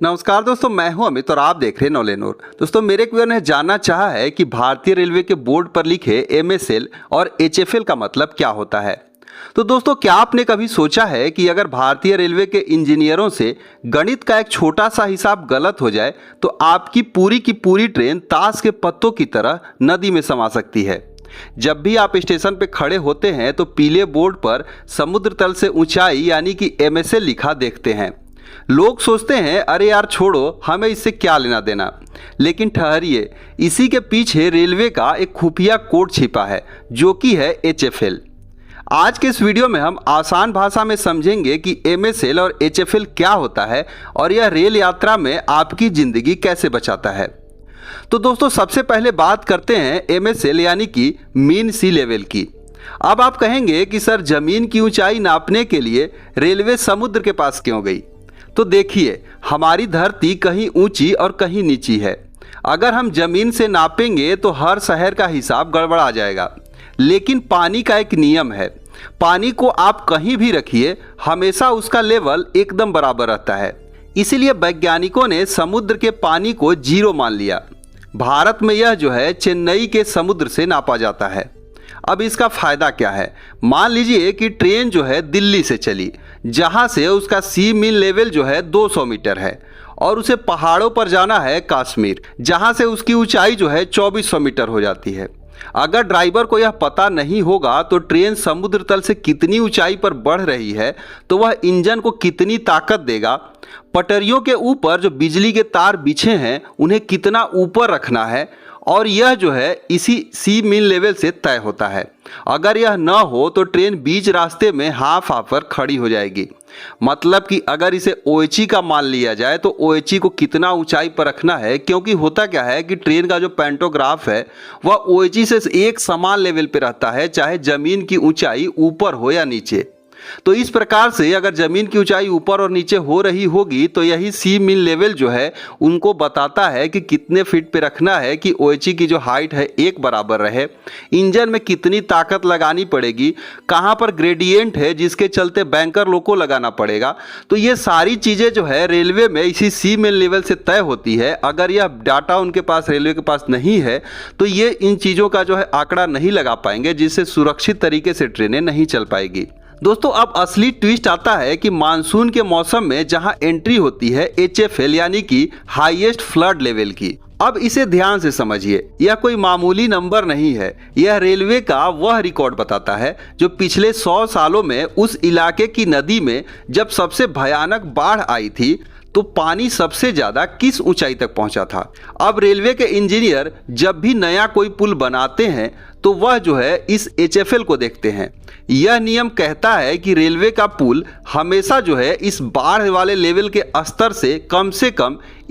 नमस्कार दोस्तों, मैं हूं अमित और आप देख रहे हैं नौलेनोर। दोस्तों, मेरे एक व्यूअर ने जानना चाहा है कि भारतीय रेलवे के बोर्ड पर लिखे एमएसएल और एचएफएल का मतलब क्या होता है। तो दोस्तों, क्या आपने कभी सोचा है कि अगर भारतीय रेलवे के इंजीनियरों से गणित का एक छोटा सा हिसाब गलत हो जाए तो आपकी पूरी की पूरी ट्रेन ताश के पत्तों की तरह नदी में समा सकती है। जब भी आप स्टेशन पे खड़े होते हैं तो पीले बोर्ड पर समुद्र तल से ऊंचाई यानी कि एमएसएल लिखा देखते हैं। लोग सोचते हैं अरे यार छोड़ो, हमें इससे क्या लेना देना। लेकिन ठहरिए, इसी के पीछे रेलवे का एक खुफिया कोड छिपा है जो कि है एचएफएल। आज के इस वीडियो में हम आसान भाषा में समझेंगे कि एमएसएल और एचएफएल क्या होता है और यह रेल यात्रा में आपकी जिंदगी कैसे बचाता है। तो दोस्तों, सबसे पहले बात करते हैं एमएसएल यानी कि मीन सी लेवल की। अब आप कहेंगे कि सर, जमीन की ऊंचाई नापने के लिए रेलवे समुद्र के पास क्यों गई? तो देखिए, हमारी धरती कहीं ऊंची और कहीं नीची है। अगर हम जमीन से नापेंगे तो हर शहर का हिसाब गड़बड़ा जाएगा। लेकिन पानी का एक नियम है, पानी को आप कहीं भी रखिए, हमेशा उसका लेवल एकदम बराबर रहता है। इसीलिए वैज्ञानिकों ने समुद्र के पानी को जीरो मान लिया। भारत में यह जो है चेन्नई के समुद्र से नापा जाता है। अब इसका फायदा क्या है? मान लीजिए कि ट्रेन जो है दिल्ली से चली, जहां से उसका सी मीन लेवल जो है 200 मीटर है, और उसे पहाड़ों पर जाना है कश्मीर, जहां से उसकी ऊंचाई जो है 2400 मीटर हो जाती है। अगर ड्राइवर को यह पता नहीं होगा तो ट्रेन समुद्र तल से कितनी ऊंचाई पर बढ़ रही है तो वह इंजन को कितनी ताकत देगा, पटरियों के ऊपर जो बिजली के तार बिछे हैं उन्हें कितना ऊपर रखना है, और यह जो है इसी सी मीन लेवल से तय होता है। अगर यह न हो तो ट्रेन बीच रास्ते में हाफ पर खड़ी हो जाएगी। मतलब कि अगर इसे ओएचई का मान लिया जाए तो ओएचई को कितना ऊंचाई पर रखना है, क्योंकि होता क्या है कि ट्रेन का जो पैंटोग्राफ है वह ओएचई से एक समान लेवल पे रहता है, चाहे जमीन की ऊंचाई ऊपर हो या नीचे। तो इस प्रकार से अगर जमीन की ऊंचाई ऊपर और नीचे हो रही होगी तो यही सी मीन लेवल जो है उनको बताता है कि कितने फीट पे रखना है कि ओएचई की जो हाइट है एक बराबर रहे, इंजन में कितनी ताकत लगानी पड़ेगी, कहां पर ग्रेडियंट है जिसके चलते बैंकर लोग को लगाना पड़ेगा। तो ये सारी चीजें जो है रेलवे में इसी सी मीन लेवल से तय होती है। अगर यह डाटा उनके पास, रेलवे के पास नहीं है तो ये इन चीजों का जो है आंकड़ा नहीं लगा पाएंगे, जिससे सुरक्षित तरीके से ट्रेनें नहीं चल पाएगी। दोस्तों, अब असली ट्विस्ट आता है कि मानसून के मौसम में जहां एंट्री होती है एचएफएल यानी कि हाईएस्ट फ्लड लेवल की। अब इसे ध्यान से समझिए, यह कोई मामूली नंबर नहीं है। यह रेलवे का वह रिकॉर्ड बताता है जो पिछले 100 सालों में उस इलाके की नदी में जब सबसे भयानक बाढ़ आई थी तो पानी सबसे ज्यादा किस ऊंचाई तक पहुंचा था। अब रेलवे के इंजीनियर जब भी नया कोई पुल बनाते हैं तो वह जो है इस एचएफएल को देखते हैं। यह नियम कहता है कि रेलवे का पुल हमेशा जो है इस बाढ़ वाले लेवल के स्तर से कम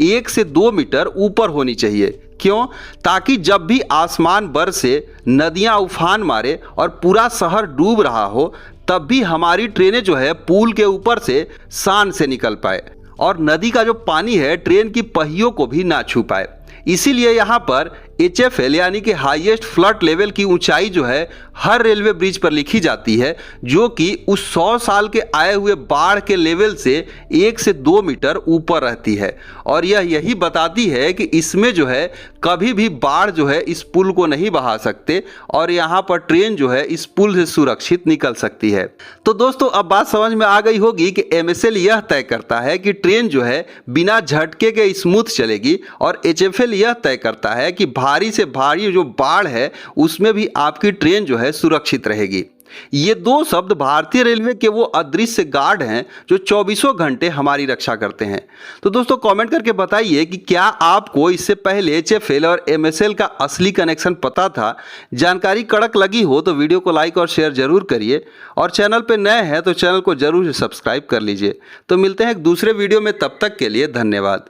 1 से 2 मीटर ऊपर होनी चाहिए। क्यों? ताकि जब भी आसमान बरसे, नदियां उफान मारे और पूरा शहर डूब रहा हो, तब भी हमारी ट्रेनें जो है पुल के ऊपर से शान से निकल पाए और नदी का जो पानी है ट्रेन की पहियों को भी ना छू पाए। इसीलिए यहाँ पर एचएफएल यानी कि हाईएस्ट फ्लड लेवल की ऊंचाई जो है हर रेलवे ब्रिज पर लिखी जाती है, जो कि उस 100 साल के आए हुए बाढ़ के लेवल से 1 से 2 मीटर ऊपर रहती है। और यह यही बताती है कि इसमें जो है कभी भी बाढ़ जो है इस पुल को नहीं बहा सकते और यहाँ पर ट्रेन जो है इस पुल से सुरक्षित निकल सकती है। तो दोस्तों, अब बात समझ में आ गई होगी कि एमएसएल यह तय करता है कि ट्रेन जो है बिना झटके के स्मूथ चलेगी, और एचएफएल यह तय करता है कि भारी से भारी जो बाढ़ है उसमें भी आपकी ट्रेन जो है सुरक्षित रहेगी। ये दो शब्द भारतीय रेलवे के वो अदृश्य गार्ड हैं जो 24 घंटे हमारी रक्षा करते हैं। तो दोस्तों, कमेंट करके बताइए कि क्या आपको इससे पहले एचएफएल और एमएसएल का असली कनेक्शन पता था? जानकारी कड़क लगी हो तो वीडियो को लाइक और शेयर जरूर करिए, और चैनल पे नए हैं तो चैनल को जरूर सब्सक्राइब कर लीजिए। तो मिलते हैं एक दूसरे वीडियो में, तब तक के लिए धन्यवाद।